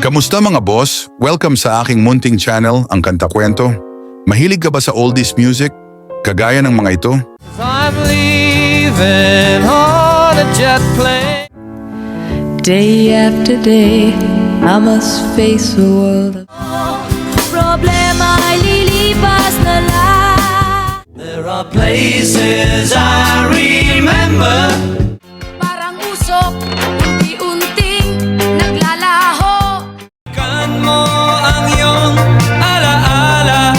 Kamusta mga boss? Welcome sa aking munting channel, ang Kanta Kwento. Mahilig ka ba sa oldies music? Kagaya ng mga ito? I'm leaving on a jet plane. Day after day, I must face the world. Problema ay lilipas na lang. There are places I remember. Parang usok, unti-unting naglalaho. Kan mo ang iyong alaala.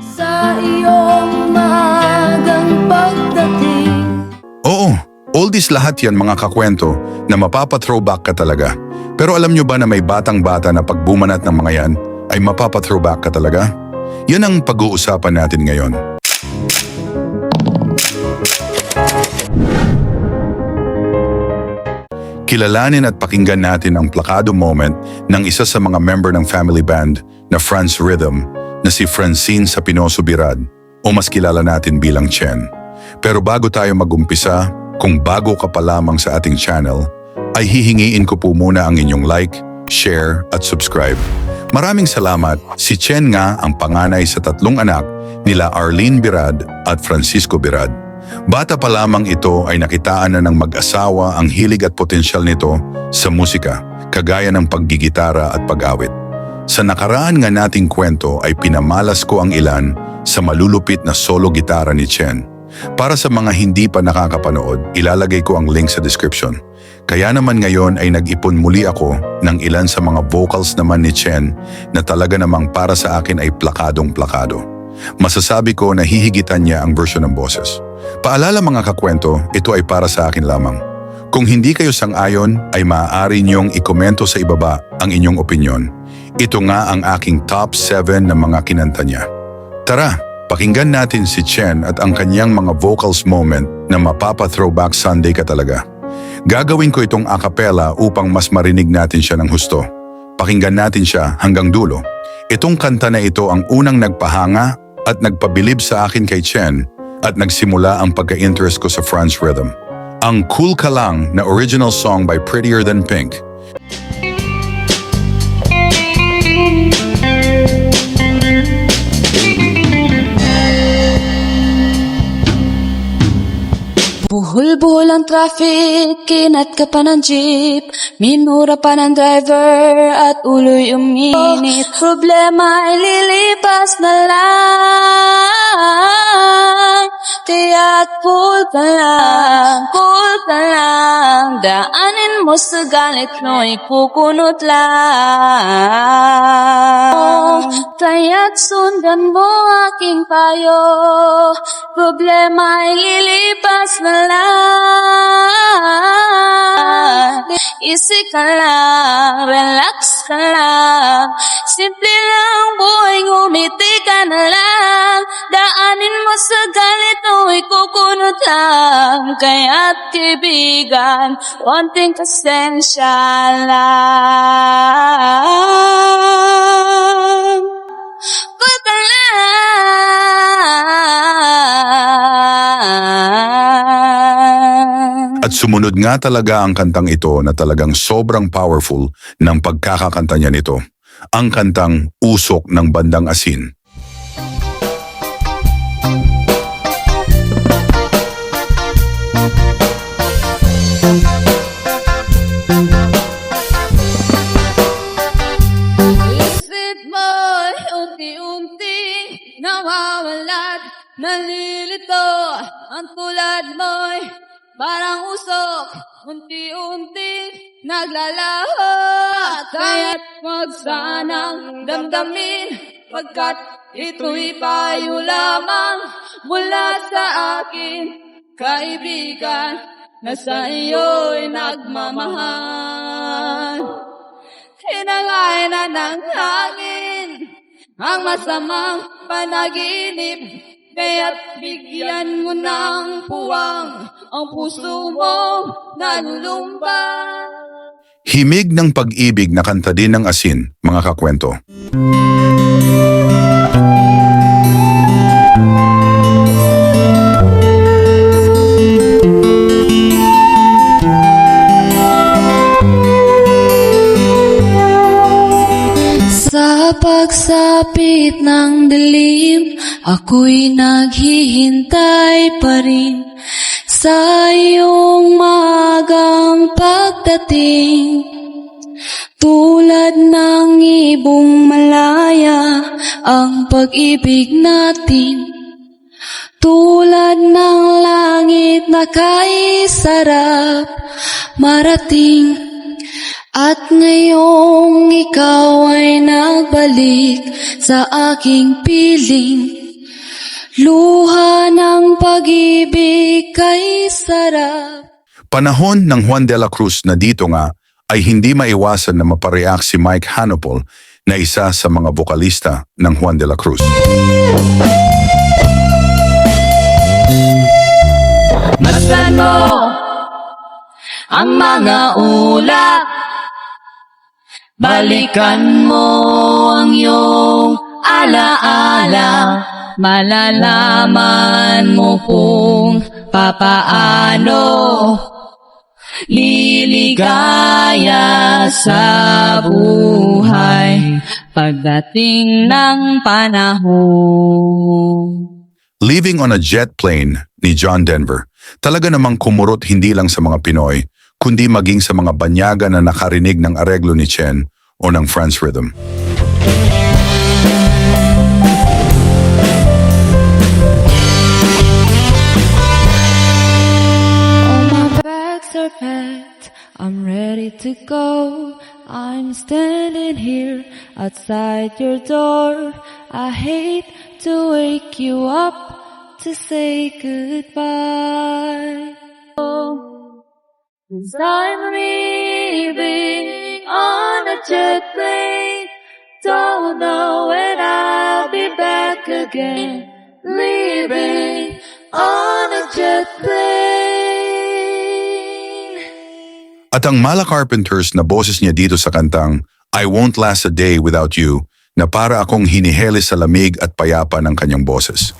Sa iyong maagang pagdating. Oo, oldies lahat yan mga kakwento na mapapa-throwback ka talaga. Pero alam nyo ba na may batang-bata na pagbumanat ng mga yan ay mapapa-throwback ka talaga? Yan ang pag-uusapan natin ngayon. Kilalanin at pakinggan natin ang plakado moment ng isa sa mga member ng family band na Franz Rhythm na si Francine Sapinoso Birad o mas kilala natin bilang Chen. Pero bago tayo mag-umpisa, kung bago ka pa lamang sa ating channel, ay hihingiin ko po muna ang inyong like, share at subscribe. Maraming salamat. Si Chen nga ang panganay sa tatlong anak nila Arlene Birad at Francisco Birad. Bata pa lamang ito ay nakitaan na ng mag-asawa ang hilig at potensyal nito sa musika, kagaya ng paggigitara at pag-awit. Sa nakaraan nga nating kwento ay pinamalas ko ang ilan sa malulupit na solo gitara ni Chen. Para sa mga hindi pa nakakapanood, ilalagay ko ang link sa description. Kaya naman ngayon ay nag-ipon muli ako ng ilan sa mga vocals naman ni Chen na talaga namang para sa akin ay plakadong-plakado. Masasabi ko na hihigitan niya ang version ng boses. Paalala mga kakwento, ito ay para sa akin lamang. Kung hindi kayo sang-ayon, ay maaari niyong ikomento sa ibaba ang inyong opinyon. Ito nga ang aking top 7 na mga kinanta niya. Tara, pakinggan natin si Chen at ang kanyang mga vocals moment na mapapa-throwback Sunday ka talaga. Gagawin ko itong a cappella upang mas marinig natin siya ng husto. Pakinggan natin siya hanggang dulo. Itong kanta na ito ang unang nagpahanga at nagpabilib sa akin kay Chen at nagsimula ang pagka-interest ko sa Franz Rhythm. Ang Cool Ka Lang na original song by Prettier Than Pink. Buhol-buhol ang traffic, kinat ka pa ng jeep, minura pa ng driver at ulo'y uminit. Problema ay lilipas na lang, kaya't cool ka lang, daanin mo sa galit mo'y kukunot lang. Kaya't sundan mo aking payo, problema ay lilipas na lang. Easy ka lang, relax ka lang, simple lang buhay, ngumiti ka na lang. Daanin mo sa galit mo'y kukunot lang, kaya't kaibigan, konting pasensya lang. Cool ka lang. At sumunod nga talaga ang kantang ito na talagang sobrang powerful ng pagkakakanta niya nito. Ang kantang Usok ng Bandang Asin. Isip mo'y unti-unti nawawalat, nalilito. Ang tulad mo'y parang usok, unti-unti naglalaho. Kaya't wag sanang damdamin, pagkat ito'y payo lamang mula sa akin, kaibigan, na sa iyo'y nagmamahal. Hinangay na ng hangin ang masamang panaginip, kaya't bigyan mo ng puwang ang puso mo nalulumban. Himig ng pag-ibig na kanta din ng asin, mga kakwento. pagsapit ng dilim, ako'y naghihintay pa rin sa iyong maagang pagdating. Tulad ng ibong malaya ang pag-ibig natin, tulad ng langit na kay sarap marating. At ngayong ikaw ay nagbalik sa aking piling, luha ng pag-ibig kay sarap. Panahon ng Juan de la Cruz na dito nga ay hindi maiwasan na mapareact si Mike Hanopol na isa sa mga bokalista ng Juan de la Cruz. Masdan mo ang mga ulap, balikan mo ang iyong alaala, malalaman mo kung papaano liligaya sa buhay pagdating ng panahon. Living on a Jet Plane ni John Denver, talaga namang kumurot hindi lang sa mga Pinoy, kundi maging sa mga banyaga na nakarinig ng areglo ni Chen o ng France Rhythm. All my bags are packed, I'm ready to go. I'm standing here outside your door. I hate to wake you up to say goodbye. Cause I'm leaving on a jet plane. Don't know when I'll be back again. Leaving on a jet plane. At ang Mala Carpenters na boses niya dito sa kantang I Won't Last a Day Without You na para akong hinihele sa lamig at payapa ng kanyang boses.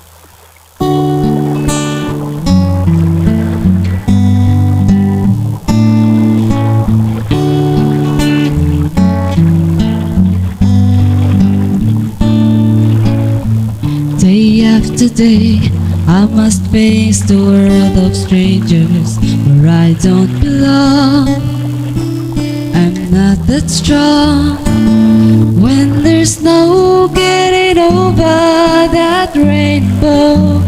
Day after day, I must face the world of strangers where I don't belong. I'm not that strong when there's no getting over that rainbow.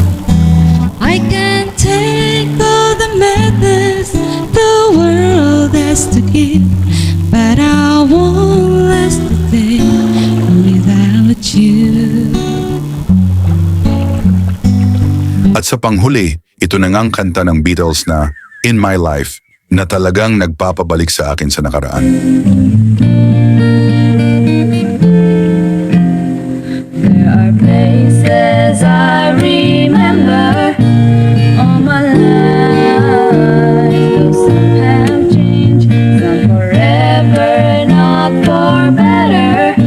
I can't take all the madness the world has to give, but I won't last a day without you. At sa panghuli, ito na ngang kanta ng Beatles na In My Life na talagang nagpapabalik sa akin sa nakaraan. There are places I remember all my life, though some have changed, some forever, not for better.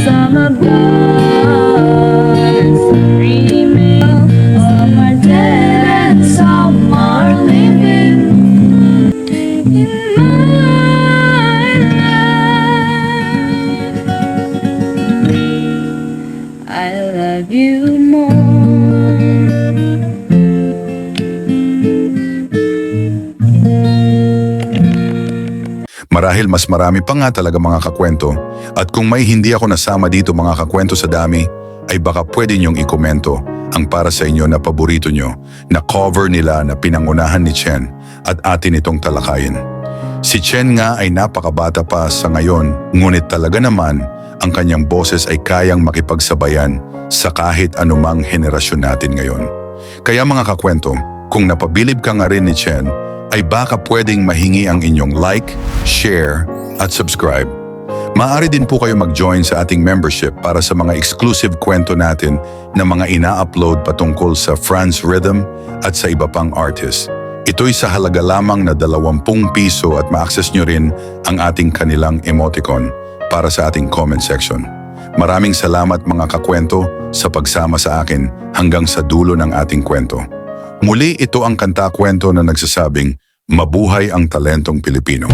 Some have gone and some remain. Some are dead and some are living in my life. I love you more. Marahil mas marami pa nga talaga mga kakwento at kung may hindi ako nasama dito mga kakwento sa dami, ay baka pwede niyong ikomento ang para sa inyo na paborito nyo na cover nila na pinangunahan ni Chen at atin itong talakayin. Si Chen nga ay napakabata pa sa ngayon, ngunit talaga naman ang kanyang boses ay kayang makipagsabayan sa kahit anumang henerasyon natin ngayon. Kaya mga kakwento, kung napabilib ka nga rin ni Chen, ay baka pwedeng mahingi ang inyong like, share, at subscribe. Maaari din po kayo mag-join sa ating membership para sa mga exclusive kwento natin na mga ina-upload patungkol sa France Rhythm at sa iba pang artists. Ito'y sa halaga lamang na 20 piso at ma-access nyo rin ang ating kanilang emoticon para sa ating comment section. Maraming salamat mga kakwento sa pagsama sa akin hanggang sa dulo ng ating kwento. Muli ito ang kanta-kwento na nagsasabing, mabuhay ang talentong Pilipino.